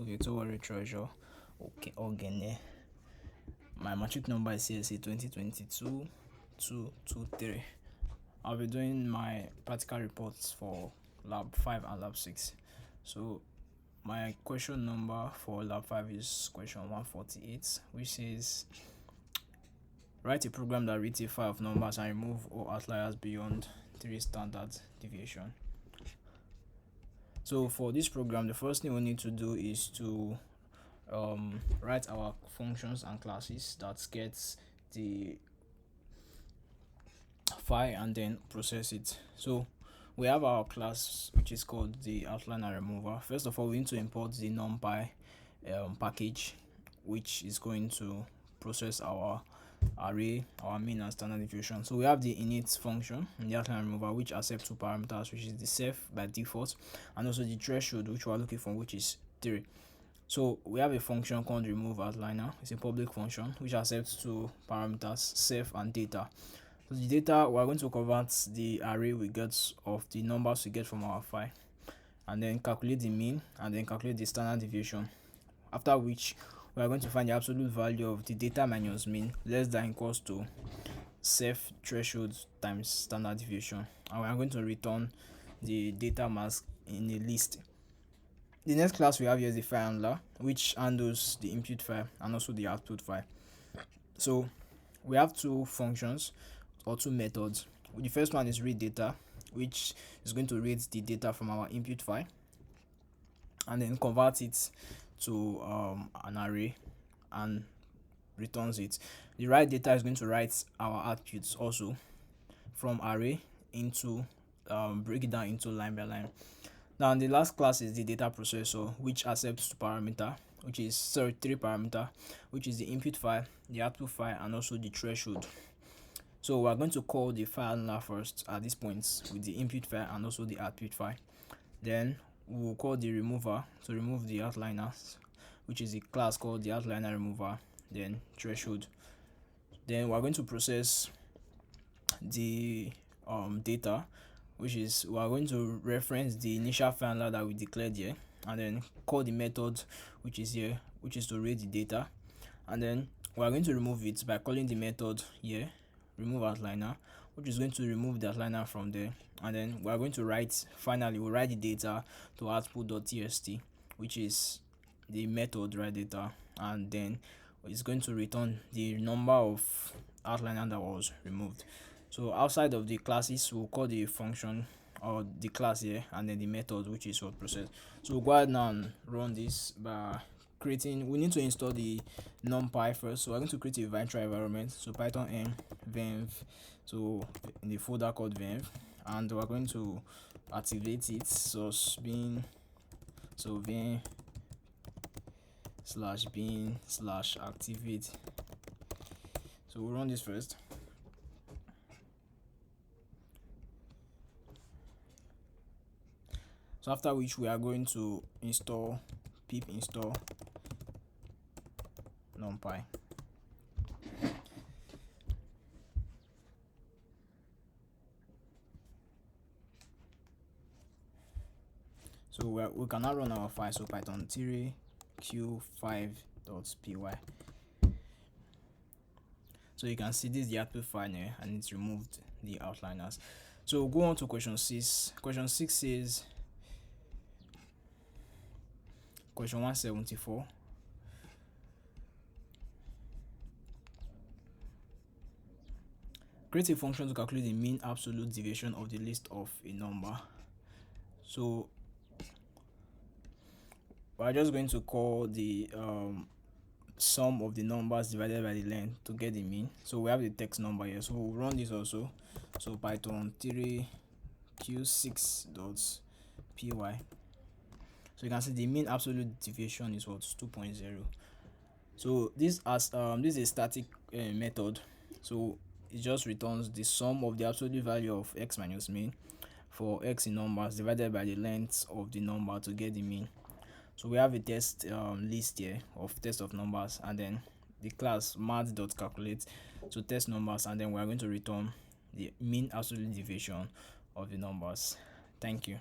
Okay, to worry treasure. Okay, again. My matric number is CSC 2022 223. I'll be doing my practical reports for lab 5 and lab 6. So my question number for lab 5 is question 148, which says write a program that reads a file of numbers and remove all outliers beyond 3 standard deviation. So for this program, the first thing we need to do is to write our functions and classes that gets the file and then process it. So we have our class which is called the outliner remover. First of all, we need to import the numpy package, which is going to process our array, our mean and standard deviation. So we have the init function in the outline remover, which accepts two parameters, which is the self by default and also the threshold, which we are looking for, which is 3. So we have a function called remove outliner. It's a public function which accepts two parameters, self and data. So the data, we are going to convert the array we get of the numbers we get from our file, and then calculate the mean and then calculate the standard deviation. After which we are going to find the absolute value of the data minus mean less than equals to self threshold times standard deviation, and we are going to return the data mask in a list. The next class we have here is the file handler, which handles the input file and also the output file. So we have two functions or two methods. The first one is read data, which is going to read the data from our input file and then convert it to an array and returns it. The write data is going to write our outputs also from array into break it down into line by line. Now the last class is the data processor, which accepts two parameter, which is 3 parameter, which is the input file, the output file, and also the threshold. So we are going to call the file handler first at this point with the input file and also the output file. Then we will call the remover to remove the outliners, which is a class called the outliner remover, then threshold. Then we are going to process the data, which is we are going to reference the initial file handler that we declared here and then call the method which is here, which is to read the data, and then we are going to remove it by calling the method here remove outliner, which is going to remove the outliner from there, and then we are going to write, finally we'll write the data to output.txt, which is the method write data, and then it's going to return the number of outliner that was removed. So outside of the classes, we'll call the function or the class here and then the method, which is what process. So we'll go ahead now and run this by creating, we need to install the numpy first. So we're going to create a virtual environment, so python m venv, so in the folder called venv, and we're going to activate it, so bin, so vim /bin/activate. So we'll run this first. So after which we are going to install pip install numpy. So we can now run our file, so python 3 q5.py. So you can see this is the output file here and it's removed the outliners. So we'll go on to question 6. Question 6 says, question 174, create a function to calculate the mean absolute deviation of the list of a number. So we're just going to call the sum of the numbers divided by the length to get the mean. So we have the text number here, so we'll run this also. So python 3 q6.py. So you can see the mean absolute deviation is what, 2.0. So this is a static method, so it just returns the sum of the absolute value of x minus mean for x in numbers divided by the length of the number to get the mean. So we have a test list here of test of numbers, and then the class math.calculate to test numbers, and then we are going to return the mean absolute deviation of the numbers. Thank you.